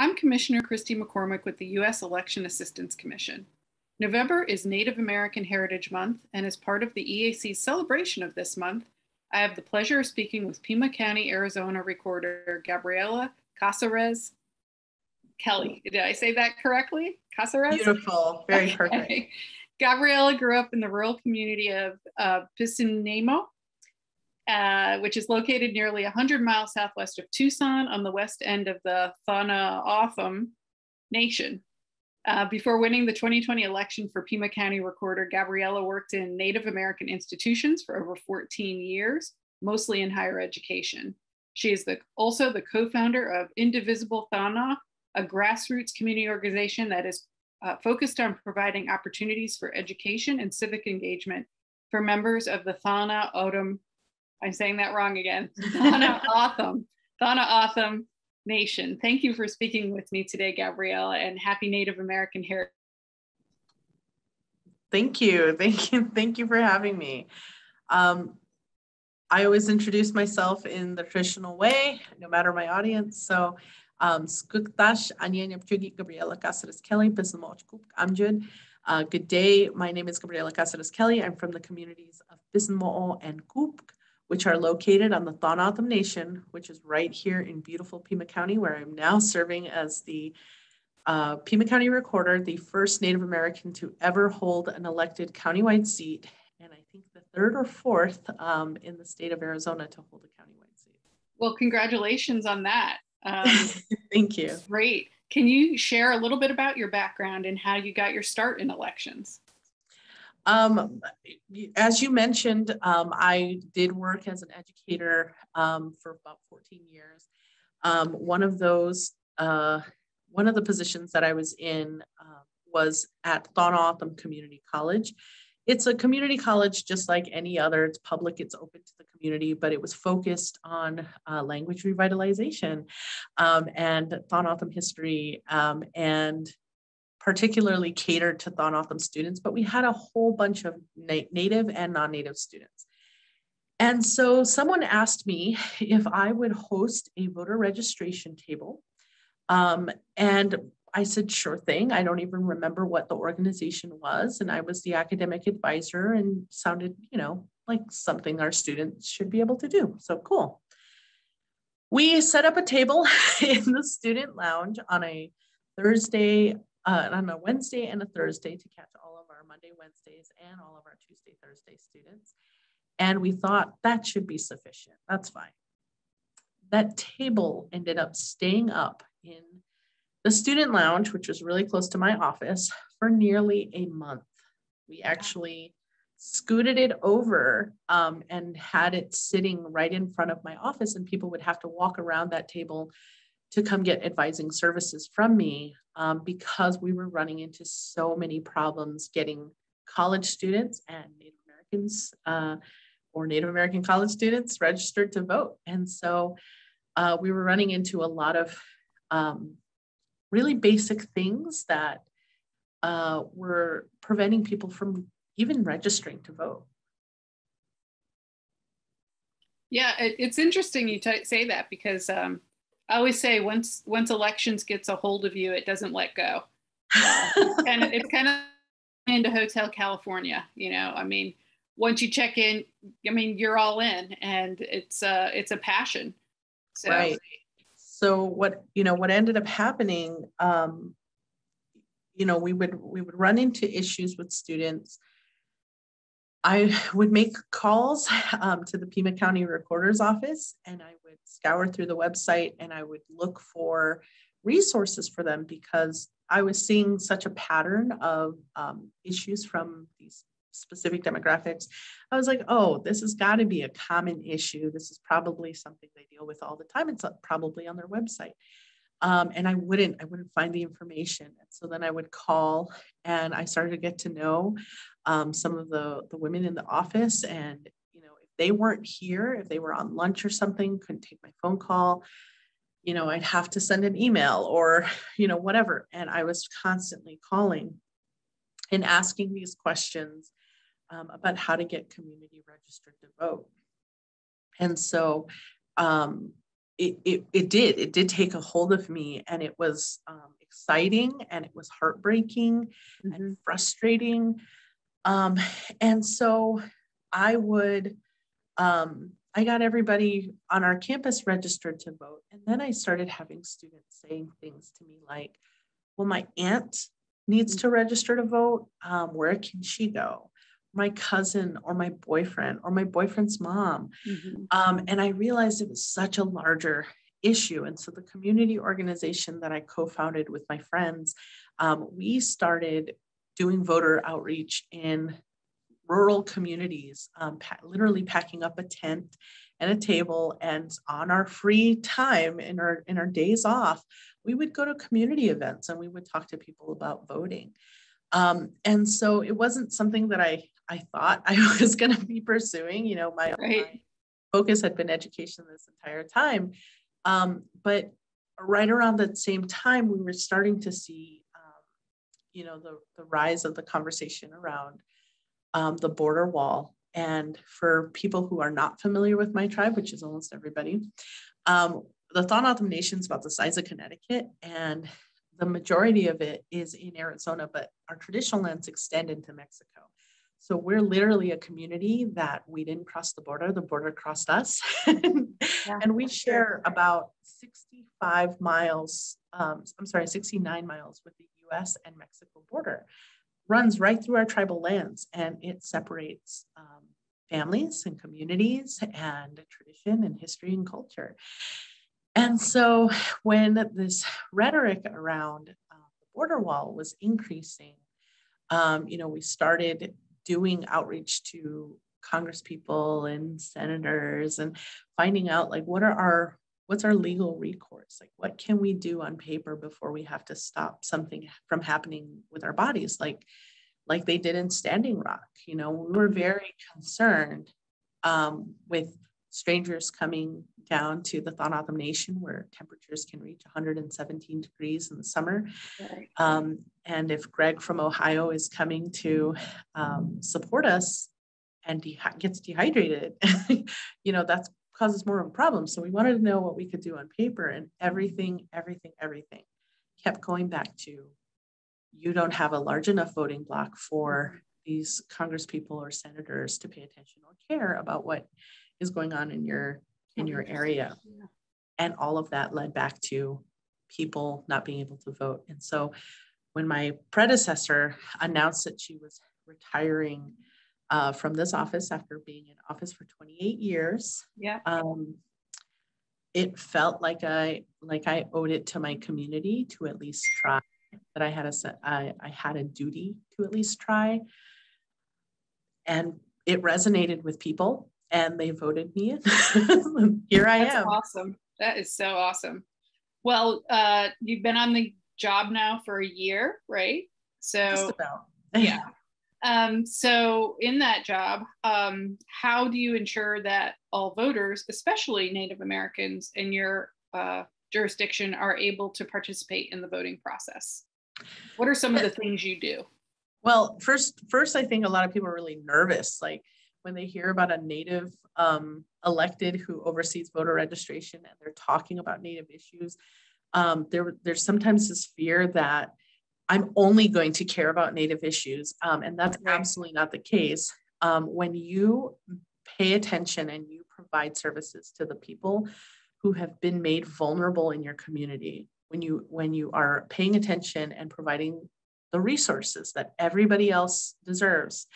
I'm Commissioner Christy McCormick with the U.S. Election Assistance Commission. November is Native American Heritage Month, and as part of the EAC's celebration of this month, I have the pleasure of speaking with Pima County, Arizona Recorder Gabriela Casares Kelly. Did I say that correctly? Casares? Beautiful, very perfect. Gabriela grew up in the rural community of Pisanemo, which is located nearly 100 miles southwest of Tucson on the west end of the Thanautham Nation. Before winning the 2020 election for Pima County Recorder, Gabriela worked in Native American institutions for over 14 years, mostly in higher education. She is also the co-founder of Indivisible Thana, a grassroots community organization that is focused on providing opportunities for education and civic engagement for members of the Thanautham, I'm saying that wrong again, Thanautham Nation. Thank you for speaking with me today, Gabriela, and happy Native American Heritage. Thank you for having me. I always introduce myself in the traditional way, no matter my audience. So, Skuktash Anya Gabriela Casares Kelly, Amjud. Good day. My name is Gabriela Casares Kelly. I'm from the communities of Pismo and Kupk, which are located on the Thanautham Nation, which is right here in beautiful Pima County, where I'm now serving as the Pima County Recorder, the first Native American to ever hold an elected countywide seat, and I think the third or fourth in the state of Arizona to hold a countywide seat. Well, congratulations on that. Thank you. Great. Can you share a little bit about your background and how you got your start in elections? As you mentioned, I did work as an educator for about 14 years. One of the positions that I was in was at Thanautham Community College. It's a community college just like any other. It's public, it's open to the community, but it was focused on language revitalization and Thanautham history and particularly catered to Thanautham students, but we had a whole bunch of native and non-native students. And so someone asked me if I would host a voter registration table. And I said, sure thing. I don't even remember what the organization was. And I was the academic advisor and sounded, like something our students should be able to do. So cool. We set up a table in the student lounge on a Thursday, on a Wednesday and a Thursday to catch all of our Monday, Wednesdays, and all of our Tuesday, Thursday students. And we thought that should be sufficient. That's fine. That table ended up staying up in the student lounge, which was really close to my office, for nearly a month. We actually scooted it over and had it sitting right in front of my office, and people would have to walk around that table to come get advising services from me because we were running into so many problems getting college students and Native Americans or Native American college students registered to vote. And so we were running into a lot of really basic things that were preventing people from even registering to vote. Yeah, it's interesting you say that because I always say once elections gets a hold of you, it doesn't let go. And it's kind of into Hotel California, I mean, once you check in, I mean, you're all in, and it's a passion. So. Right. So what ended up happening, we would run into issues with students. I would make calls to the Pima County Recorder's Office, and I would scour through the website and I would look for resources for them because I was seeing such a pattern of issues from these specific demographics. I was like, oh, this has got to be a common issue. This is probably something they deal with all the time. It's probably on their website. And I wouldn't find the information. And so then I would call, and I started to get to know some of the women in the office. And, if they weren't here, if they were on lunch or something, couldn't take my phone call, I'd have to send an email or, whatever. And I was constantly calling and asking these questions about how to get community registered to vote. And so it did take a hold of me, and it was exciting, and it was heartbreaking and frustrating. And so I would, I got everybody on our campus registered to vote. And then I started having students saying things to me like, well, my aunt needs to register to vote. Where can she go? My cousin or my boyfriend or my boyfriend's mom. And I realized it was such a larger issue. And so the community organization that I co-founded with my friends, we started doing voter outreach in rural communities, literally packing up a tent and a table, and on our free time in our days off, we would go to community events and we would talk to people about voting. And so it wasn't something that I thought I was going to be pursuing. You know, my focus had been education this entire time. But right around that same time, we were starting to see, you know, the rise of the conversation around the border wall. And for people who are not familiar with my tribe, which is almost everybody, the Thon-O'odham Nation is about the size of Connecticut, and the majority of it is in Arizona, but our traditional lands extend into Mexico. So we're literally a community that we didn't cross the border crossed us. And we share about 69 miles with the US and Mexico border. Runs right through our tribal lands, and it separates families and communities and tradition and history and culture. And so when this rhetoric around the border wall was increasing, you know, we started doing outreach to congresspeople and senators and finding out like what's our legal recourse? Like, what can we do on paper before we have to stop something from happening with our bodies, like they did in Standing Rock? You know, we were very concerned with strangers coming down to the Thon-O'odham Nation, where temperatures can reach 117 degrees in the summer. And if Greg from Ohio is coming to support us and gets dehydrated, you know, that causes more of a problem. So we wanted to know what we could do on paper, and everything kept going back to, you don't have a large enough voting block for these congresspeople or senators to pay attention or care about what is going on in your area. And all of that led back to people not being able to vote. And so when my predecessor announced that she was retiring from this office after being in office for 28 years, it felt like I owed it to my community to at least try, that I had a duty to at least try. And it resonated with people, and they voted me in. Here I am. That's awesome. That is so awesome. Well, you've been on the job now for a year, right? So just about. Yeah. So in that job, how do you ensure that all voters, especially Native Americans in your jurisdiction, are able to participate in the voting process? What are some of the things you do? Well, first, I think a lot of people are really nervous, like when they hear about a Native elected who oversees voter registration and they're talking about Native issues. There's sometimes this fear that I'm only going to care about Native issues, and that's absolutely not the case. When you pay attention and you provide services to the people who have been made vulnerable in your community, when you are paying attention and providing the resources that everybody else deserves,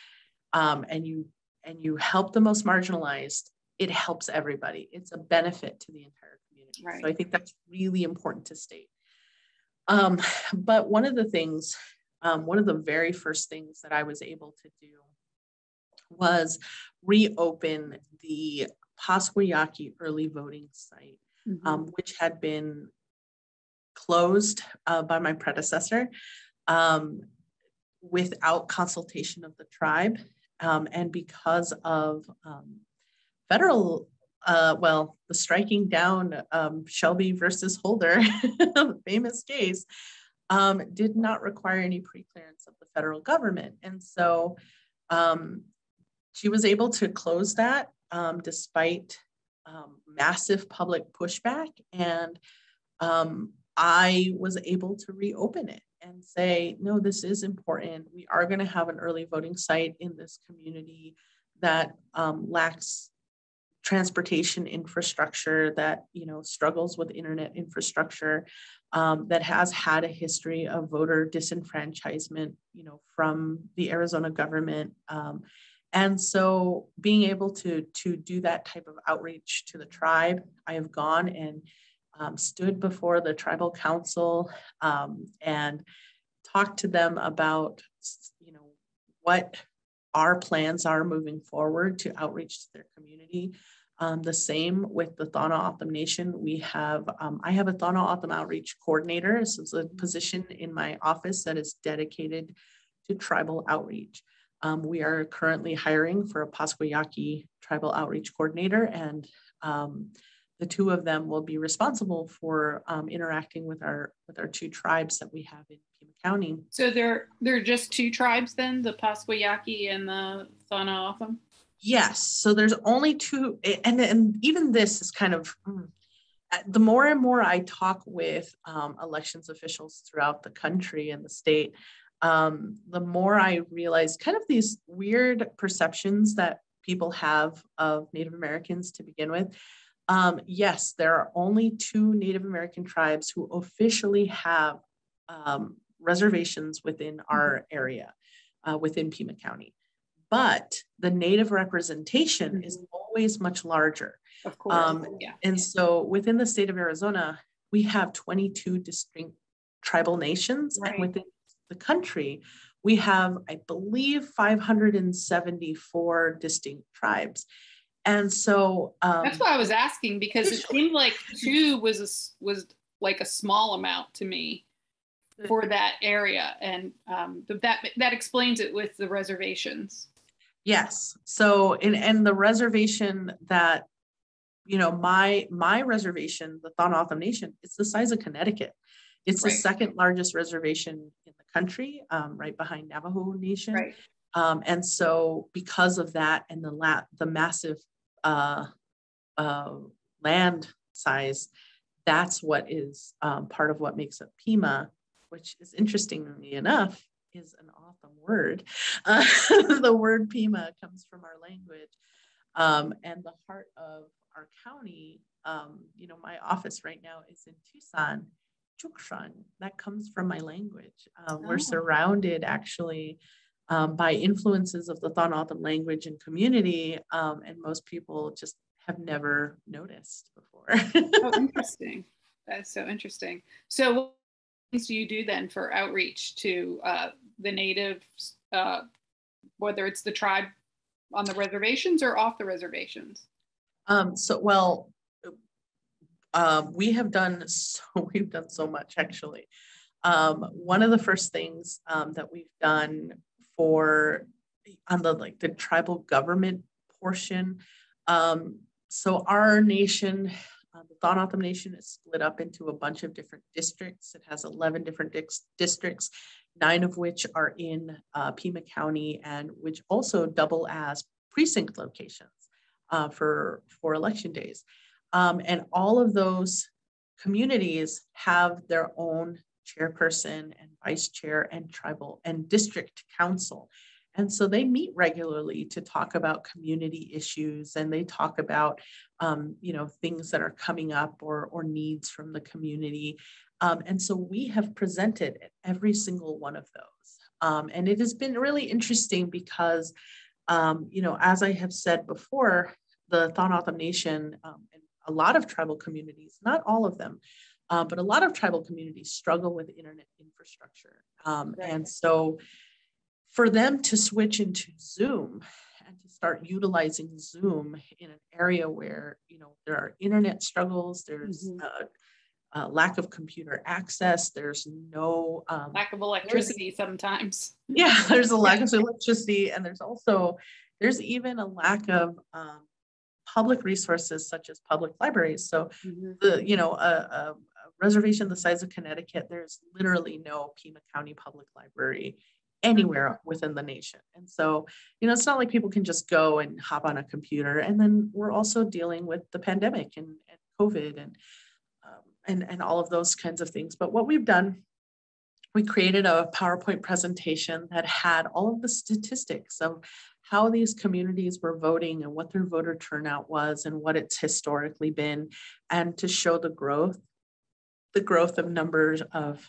and you help the most marginalized, it helps everybody. It's a benefit to the entire community. Right. So I think that's really important to state. But one of the things, one of the very first things that I was able to do was reopen the Pasquayaki early voting site, which had been closed by my predecessor without consultation of the tribe. And because of federal, the striking down Shelby versus Holder, the famous case, did not require any pre-clearance of the federal government. And so she was able to close that despite massive public pushback. And I was able to reopen it and say, no, this is important. We are going to have an early voting site in this community that lacks transportation infrastructure, that struggles with internet infrastructure, that has had a history of voter disenfranchisement, from the Arizona government. And so being able to do that type of outreach to the tribe, I have gone and stood before the tribal council and talked to them about, what our plans are moving forward to outreach to their community. The same with the Tohono O'odham Nation. I have a Tohono O'odham outreach coordinator. This is a position in my office that is dedicated to tribal outreach. We are currently hiring for a Pascua Yaqui tribal outreach coordinator, and the two of them will be responsible for interacting with our two tribes that we have in Pima County. So there are just two tribes then, the Pascua Yaqui and the Tohono O'odham? Yes. So there's only two, and even this is kind of, the more and more I talk with elections officials throughout the country and the state, the more I realize kind of these weird perceptions that people have of Native Americans to begin with. Yes, there are only two Native American tribes who officially have reservations within our area, within Pima County. But the Native representation is always much larger. Of course, yeah. And so within the state of Arizona, we have 22 distinct tribal nations, right. And within the country, we have, I believe, 574 distinct tribes. And so that's why I was asking, because it seemed like two was like a small amount to me for that area, and that explains it with the reservations. Yes. So in the reservation that, my reservation, the Tohono O'odham Nation, it's the size of Connecticut. It's right. The second largest reservation in the country, right behind Navajo Nation. Right. And so because of that and the massive land size, that's what is part of what makes up Pima, which is, interestingly enough, is an O'odham word. The word Pima comes from our language, and the heart of our county. My office right now is in Tucson, Chukshan. That comes from my language. We're surrounded actually by influences of the Tohono O'odham language and community, and most people just have never noticed before. Oh, interesting. That's so interesting. So what things do you do then for outreach to the natives, whether it's the tribe on the reservations or off the reservations? We've done so much, actually. One of the first things that we've done on the tribal government portion. So our nation, the Tohono O'odham Nation, is split up into a bunch of different districts. It has 11 different districts, 9 of which are in Pima County, and which also double as precinct locations for election days. And all of those communities have their own chairperson and vice chair and tribal and district council. And so they meet regularly to talk about community issues, and they talk about, things that are coming up or needs from the community. And so we have presented at every single one of those. And it has been really interesting because, as I have said before, the Tohono O'odham Nation and a lot of tribal communities, not all of them, but a lot of tribal communities struggle with internet infrastructure. Right. And so for them to switch into Zoom and to start utilizing Zoom in an area where, there are internet struggles, there's lack of computer access, there's no lack of electricity sometimes. Yeah, there's a lack of electricity, and there's even a lack of public resources such as public libraries. So a reservation the size of Connecticut, there's literally no Pima County Public Library anywhere within the nation. And so, it's not like people can just go and hop on a computer. And then we're also dealing with the pandemic and COVID and all of those kinds of things. But what we've done, we created a PowerPoint presentation that had all of the statistics of how these communities were voting and what their voter turnout was and what it's historically been, and to show the growth of numbers of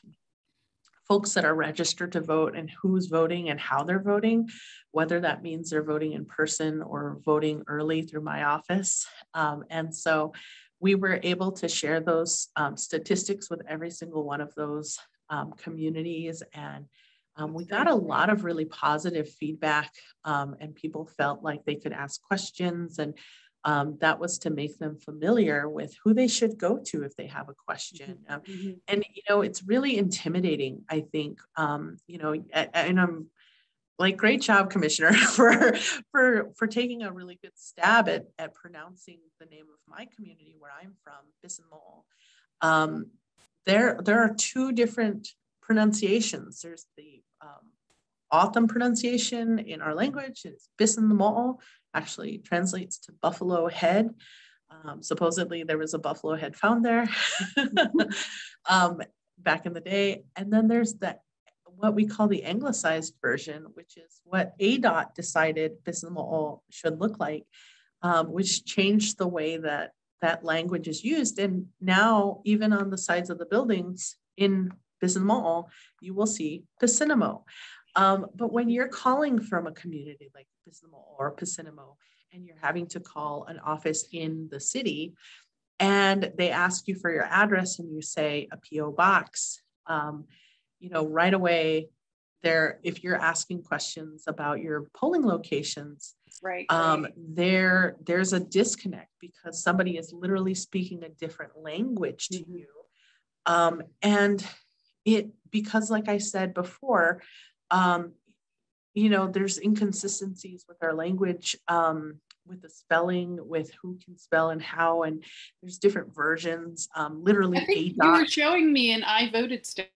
folks that are registered to vote and who's voting and how they're voting, whether that means they're voting in person or voting early through my office. And so we were able to share those statistics with every single one of those communities. And we got a lot of really positive feedback, and people felt like they could ask questions, and that was to make them familiar with who they should go to if they have a question. And, it's really intimidating, I think, and I'm like, great job, Commissioner, for taking a really good stab at pronouncing the name of my community where I'm from, Bisin-Mo'o. There are two different pronunciations. There's the O'odham pronunciation in our language. It's Bisin-Mo'o, actually translates to buffalo head. Supposedly there was a buffalo head found there back in the day. And then there's what we call the anglicized version, which is what ADOT decided Bisin-Mo'o should look like, which changed the way that language is used. And now, even on the sides of the buildings in Bisin-Mo'o, you will see Pisinimo. But when you're calling from a community like Bisin-Mo'o or Pisinimo, and you're having to call an office in the city, and they ask you for your address, and you say a PO box, right away there, if you're asking questions about your polling locations, right. There's a disconnect because somebody is literally speaking a different language to you. And because like I said before, there's inconsistencies with our language, with the spelling, with who can spell and how, and there's different versions. Literally, I think you were showing me an I voted state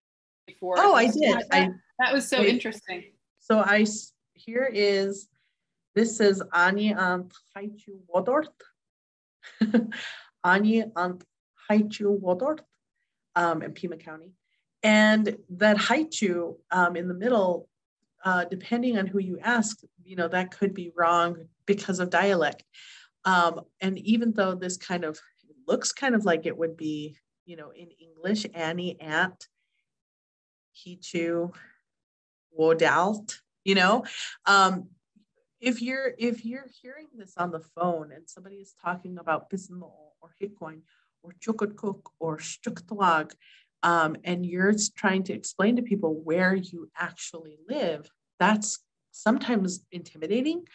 before. Oh, I did. That was so interesting. So this is Ani ant Haichu Wodort. Ani ant Haichu Wodort in Pima County. And that Haichu in the middle, depending on who you ask, that could be wrong because of dialect. And even though this looks kind of like it would be, in English, Annie, Ant, Hichu, Wodalt, if you're hearing this on the phone and somebody is talking about Bisin-Mo'o or Hikwan or Chukutkuk or Shtuktwag, and you're trying to explain to people where you actually live, that's sometimes intimidating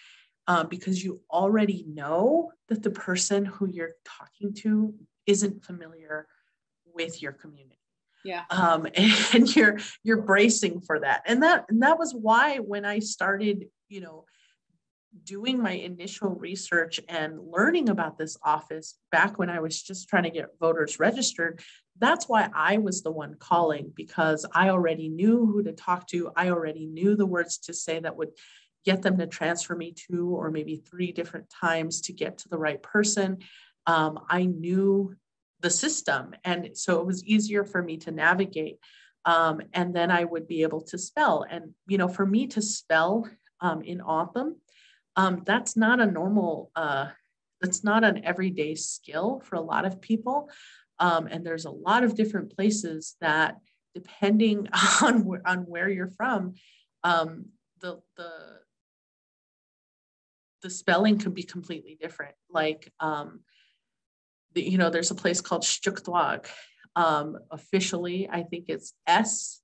because you already know that the person who you're talking to isn't familiar with your community. Yeah. And you're bracing for that. And that was why when I started, doing my initial research and learning about this office back when I was just trying to get voters registered, that's why I was the one calling, because I already knew who to talk to. I already knew the words to say that would get them to transfer me 2 or maybe 3 different times to get to the right person. I knew the system. And so it was easier for me to navigate. And then I would be able to spell. And, for me to spell in O'odham, that's not a normal, that's not an everyday skill for a lot of people. And there's a lot of different places that, depending on where you're from, the spelling can be completely different. Like, there's a place called Shtuktwag. Officially, I think it's S-CHUK.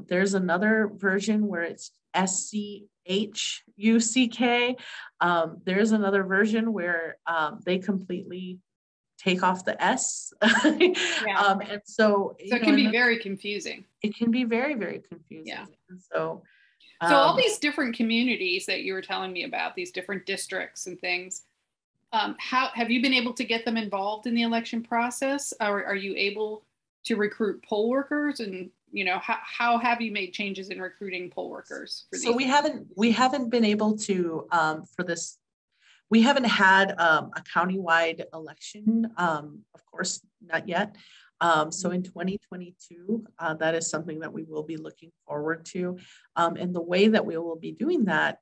There's another version where it's SCHUCK. There's another version where they completely take off the S. Yeah. And so it can be very confusing. It can be very, very confusing. Yeah. And so all these different communities that you were telling me about, these different districts and things, how have you been able to get them involved in the election process? Or are you able to recruit poll workers? And, how have you made changes in recruiting poll workers for these? So we haven't been able to, for this, we haven't had a countywide election, of course, not yet. So in 2022, that is something that we will be looking forward to. And the way that we will be doing that,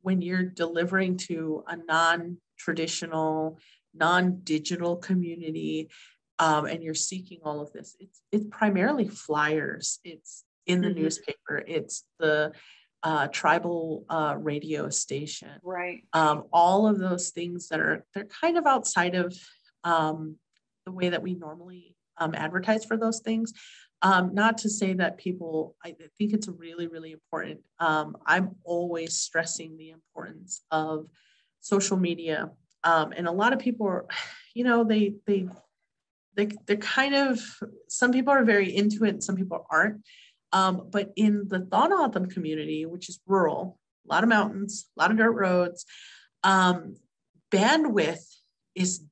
when you're delivering to a non-traditional, non-digital community, and you're seeking all of this, it's primarily flyers. It's in the newspaper. It's the tribal radio station. Right. All of those things they're kind of outside of the way that we normally advertise for those things. Not to say that people, I think it's really, really important. I'm always stressing the importance of social media. And a lot of people are, they're kind of, some people are very into it and some people aren't. But in the Thon-O-O'odham community, which is rural, a lot of mountains, a lot of dirt roads, bandwidth is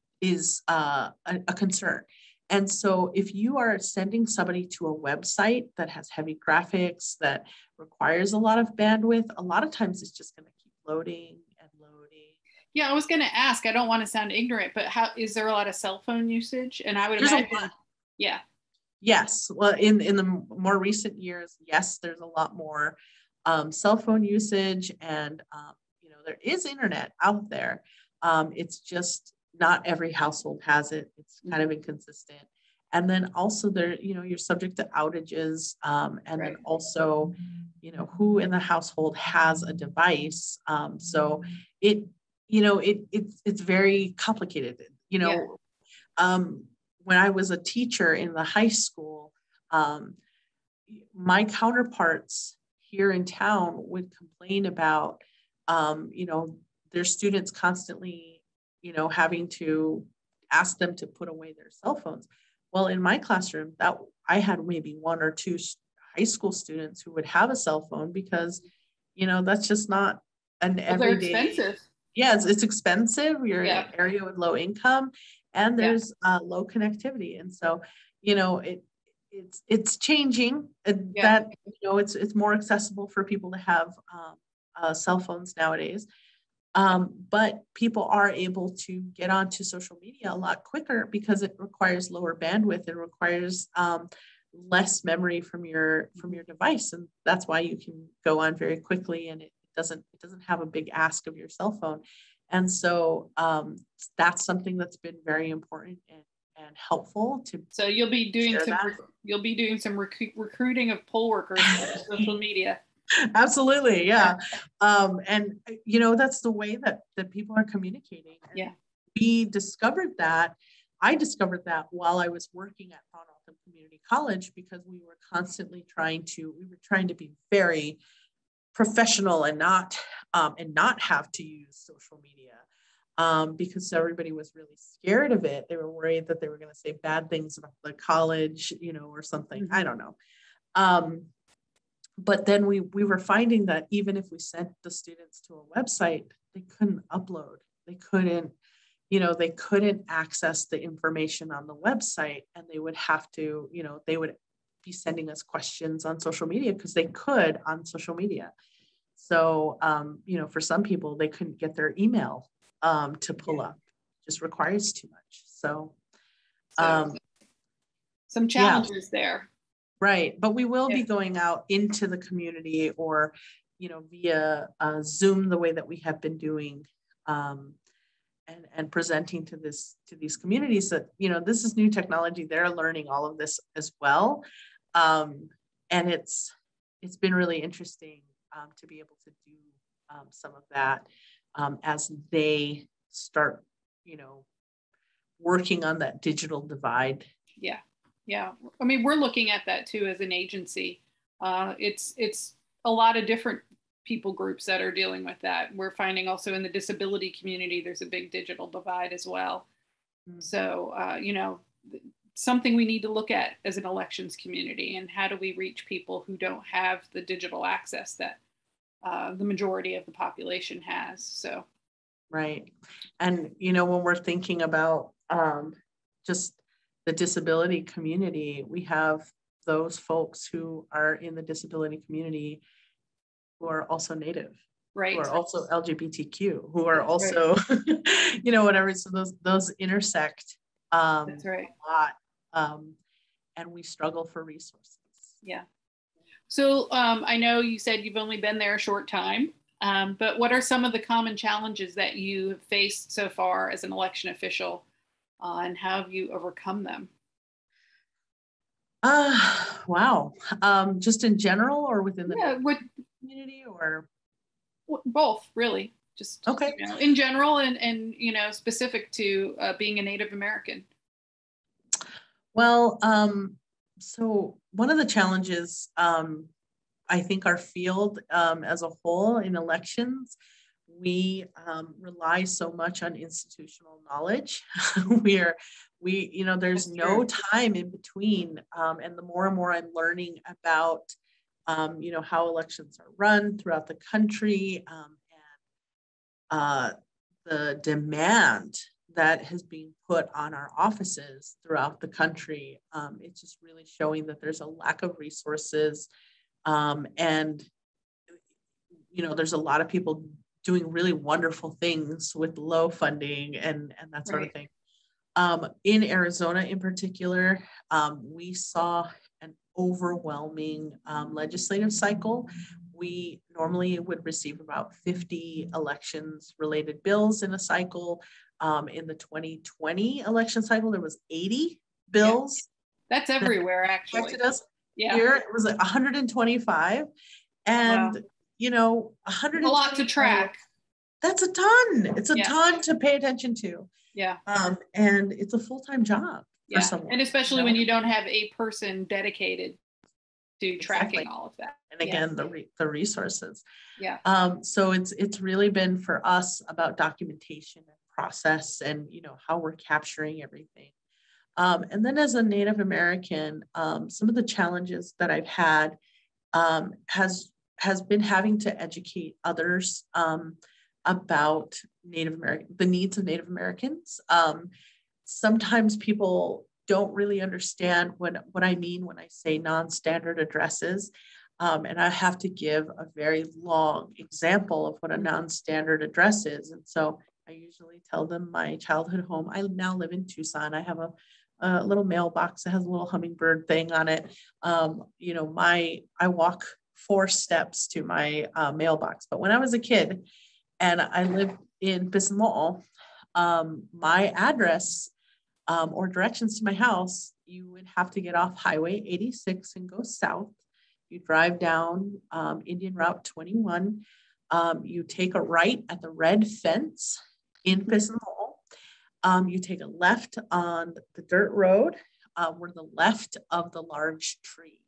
a concern. And so if you are sending somebody to a website that has heavy graphics, that requires a lot of bandwidth, a lot of times it's just going to keep loading and loading. Yeah, I was going to ask, I don't want to sound ignorant, but is there a lot of cell phone usage? And I would imagine, yeah. Yes. Well, in the more recent years, yes, there's a lot more cell phone usage, and there is internet out there. It's just not every household has it. It's kind of inconsistent. And then also you're subject to outages, and then also, who in the household has a device. So it's very complicated. When I was a teacher in the high school, my counterparts here in town would complain about, their students constantly, having to ask them to put away their cell phones. Well, in my classroom, that I had maybe one or two high school students who would have a cell phone because, that's just not an everyday. They're expensive. Yes, it's expensive. You're in an area with low income, and there's low connectivity, and so it's changing. That it's more accessible for people to have cell phones nowadays. But people are able to get onto social media a lot quicker because it requires lower bandwidth. It requires less memory from your device, and that's why you can go on very quickly, and it doesn't have a big ask of your cell phone. And so that's something that's been very important and helpful to. So you'll be doing some recruiting of poll workers on social media. Absolutely, yeah. And that's the way that people are communicating. And I discovered that while I was working at Thon-O-O'odham Community College, because we were constantly trying to be very professional and not have to use social media, because everybody was really scared of it. They were worried that they were going to say bad things about the college, or something. I don't know. But then we were finding that even if we sent the students to a website, they couldn't upload. They couldn't access the information on the website, and they would have to, they would be sending us questions on social media because they could on social media. So, for some people, they couldn't get their email to pull up. It just requires too much. So some challenges there. Right. But we will be going out into the community or, via Zoom, the way that we have been doing, and presenting to these communities that, this is new technology. They're learning all of this as well. And it's been really interesting to be able to do some of that as they start, working on that digital divide. Yeah. Yeah. I mean, we're looking at that too as an agency. It's a lot of different people groups that are dealing with that. We're finding also in the disability community, there's a big digital divide as well. Mm-hmm. So, something we need to look at as an elections community, and how do we reach people who don't have the digital access that the majority of the population has. So. Right. And, when we're thinking about just the disability community, we have those folks who are in the disability community who are also Native, right, who are also LGBTQ, who are That's also, you know, whatever. So those intersect That's right. a lot, and we struggle for resources. Yeah. So I know you said you've only been there a short time, but what are some of the common challenges that you have faced so far as an election official, and how have you overcome them? Wow. Just in general or within the community, or both, really? Just okay. You know, in general and you know, specific to being a Native American. Well, so one of the challenges, I think our field as a whole in elections, we rely so much on institutional knowledge. You know, there's no time in between. And the more and more I'm learning about, you know, how elections are run throughout the country, and the demand that has been put on our offices throughout the country, it's just really showing that there's a lack of resources. And, you know, there's a lot of people doing really wonderful things with low funding and that sort of thing. In Arizona in particular, we saw an overwhelming legislative cycle. We normally would receive about 50 elections related bills in a cycle. In the 2020 election cycle, there was 80 bills. That's everywhere, actually. Yeah. Here it was like 125. And, you know, 100. A lot to track. That's a ton. It's a ton to pay attention to. Yeah. And it's a full-time job for someone. And especially when you don't have a person dedicated to tracking all of that. And again, the resources. Yeah. So it's really been for us about documentation and process and, you know, how we're capturing everything. And then as a Native American, some of the challenges that I've had has been having to educate others about the needs of Native Americans. Sometimes people don't really understand what I mean when I say non-standard addresses. And I have to give a very long example of what a non-standard address is. And so I usually tell them my childhood home. I now live in Tucson. I have a little mailbox that has a little hummingbird thing on it. You know, I walk 4 steps to my mailbox. But when I was a kid and I lived in Bisson Mall, my address or directions to my house, you would have to get off Highway 86 and go south. You drive down Indian Route 21. You take a right at the red fence in Bisson Mall. You take a left on the dirt road. We're the left of the large tree.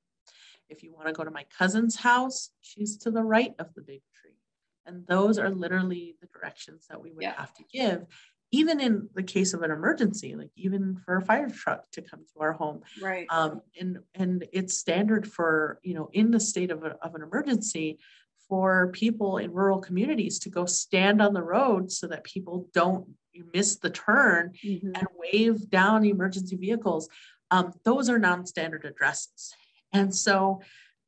If you want to go to my cousin's house, she's to the right of the big tree. And those are literally the directions that we would have to give, even in the case of an emergency, like even for a fire truck to come to our home. Right. And it's standard for, you know, in the state of an emergency for people in rural communities to go stand on the road so that people don't miss the turn and wave down emergency vehicles. Those are non-standard addresses. And so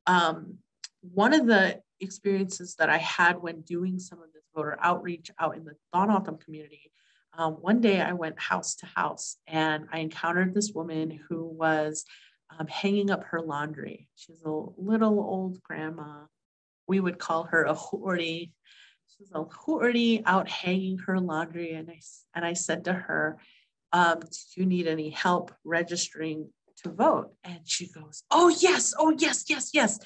one of the experiences that I had when doing some of this voter outreach out in the Thon community, one day I went house to house and I encountered this woman who was hanging up her laundry. She's a little old grandma. We would call her a hoorty. She's a hoorty out hanging her laundry. And I said to her, do you need any help registering to vote? And she goes, oh yes, yes.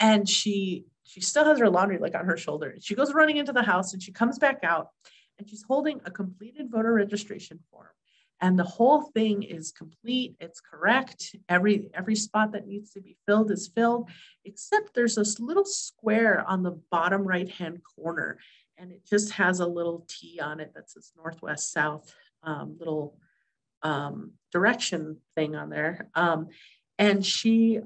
And she still has her laundry like on her shoulder. She goes running into the house and she comes back out and she's holding a completed voter registration form. And the whole thing is complete. It's correct. Every spot that needs to be filled is filled, except there's this little square on the bottom right-hand corner. And it just has a little T on it that says Northwest South, little direction thing on there. And she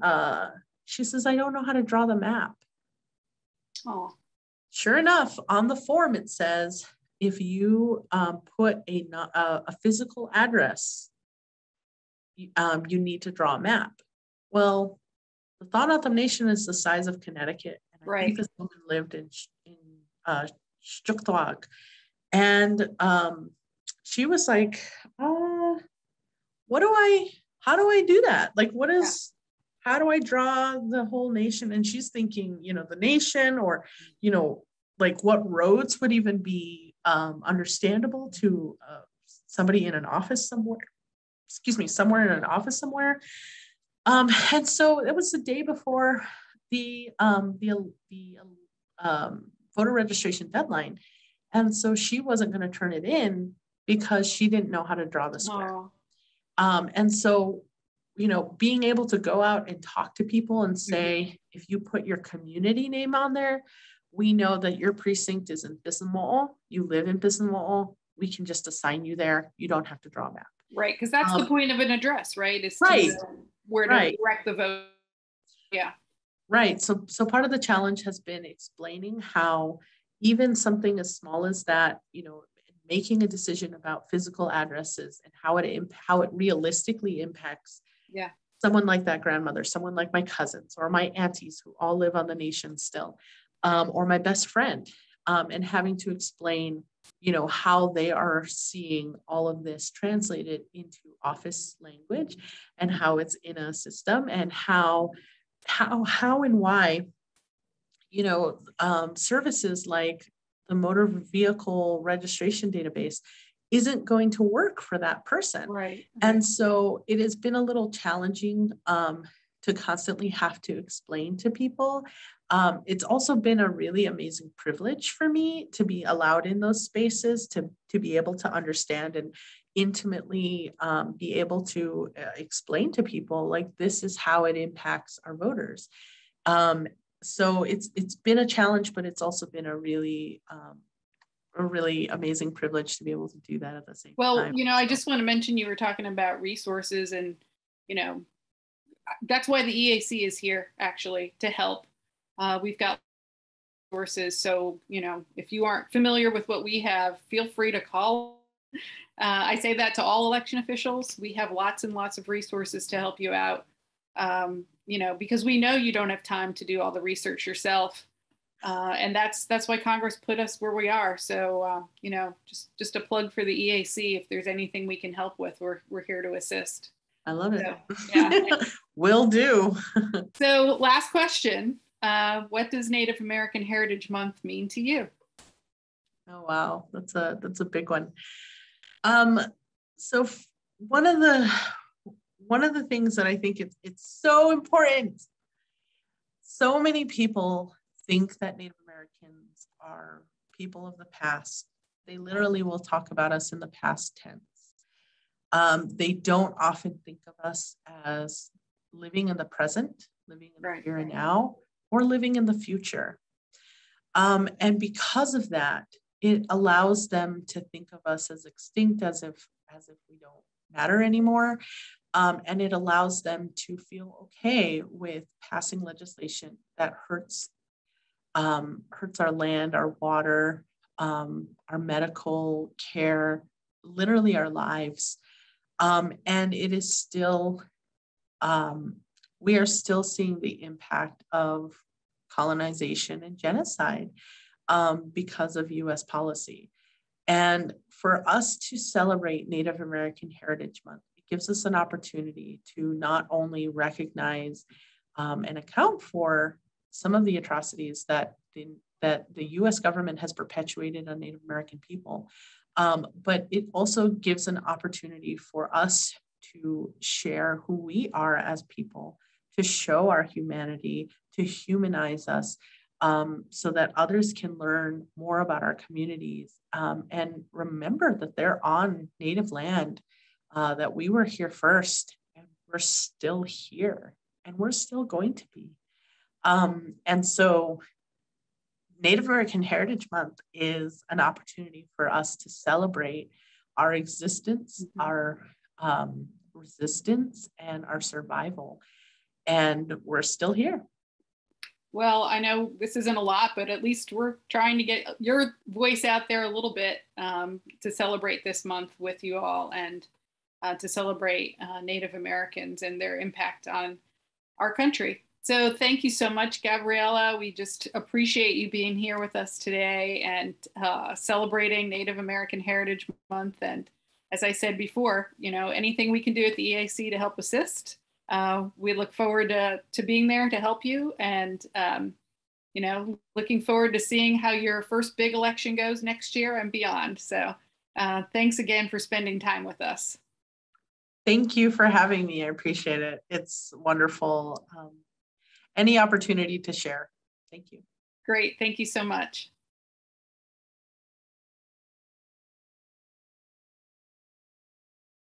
says, I don't know how to draw the map. Oh. Sure enough, on the form, it says, if you put a physical address you need to draw a map. Well, the Thanatham Nation is the size of Connecticut. And I think this woman lived in Stukthwag. And she was like, how do I do that? Like, how do I draw the whole nation? And she's thinking, the nation, or, like what roads would even be understandable to somebody in an office somewhere. Somewhere in an office somewhere. And so it was the day before the voter registration deadline. And so she wasn't going to turn it in because she didn't know how to draw the square. And so, being able to go out and talk to people and say, if you put your community name on there, we know that your precinct is in Bisson-Mo'o. You live in Bisson-Mo'o. We can just assign you there. You don't have to draw a map. Right, because that's the point of an address, right? Is to know where to direct the vote. Yeah. Right. So part of the challenge has been explaining how even something as small as that, making a decision about physical addresses and how it realistically impacts someone like that grandmother, someone like my cousins or my aunties who all live on the nation still, or my best friend, and having to explain how they are seeing all of this translated into office language and how it's in a system and how and why, services like the motor vehicle registration database isn't going to work for that person. Right. And so it has been a little challenging to constantly have to explain to people. It's also been a really amazing privilege for me to be allowed in those spaces, to be able to understand and intimately be able to explain to people, like, this is how it impacts our voters. So it's been a challenge, but it's also been a really amazing privilege to be able to do that at the same time. Well, I just want to mention, you were talking about resources, and, that's why the EAC is here, actually, to help. We've got resources. So, if you aren't familiar with what we have, feel free to call. I say that to all election officials. We have lots and lots of resources to help you out, because we know you don't have time to do all the research yourself. And that's why Congress put us where we are. So, just a plug for the EAC. If there's anything we can help with, we're here to assist. I love it. So, yeah. Will do. So last question. What does Native American Heritage Month mean to you? Oh, wow. That's a big one. So one of the things that I think it's so important, so many people think that Native Americans are people of the past. They literally will talk about us in the past tense. They don't often think of us as living in the present, living in the here and now, or living in the future. And because of that, it allows them to think of us as extinct, as if we don't matter anymore. And it allows them to feel okay with passing legislation that hurts our land, our water, our medical care, literally our lives. And it is still, we are still seeing the impact of colonization and genocide because of US policy. And for us to celebrate Native American Heritage Month, it gives us an opportunity to not only recognize and account for some of the atrocities that the US government has perpetuated on Native American people, but it also gives an opportunity for us to share who we are as people, to show our humanity, to humanize us, so that others can learn more about our communities and remember that they're on Native land, that we were here first, and we're still here, and we're still going to be. And so Native American Heritage Month is an opportunity for us to celebrate our existence, our resistance, and our survival. And we're still here. Well, I know this isn't a lot, but at least we're trying to get your voice out there a little bit to celebrate this month with you all. And to celebrate Native Americans and their impact on our country. So thank you so much, Gabriella. We just appreciate you being here with us today and celebrating Native American Heritage Month. And as I said before, you know, anything we can do at the EAC to help assist, we look forward to being there to help you. And, you know, looking forward to seeing how your first big election goes next year and beyond. So thanks again for spending time with us. Thank you for having me. I appreciate it. It's wonderful. Any opportunity to share. Thank you. Great. Thank you so much.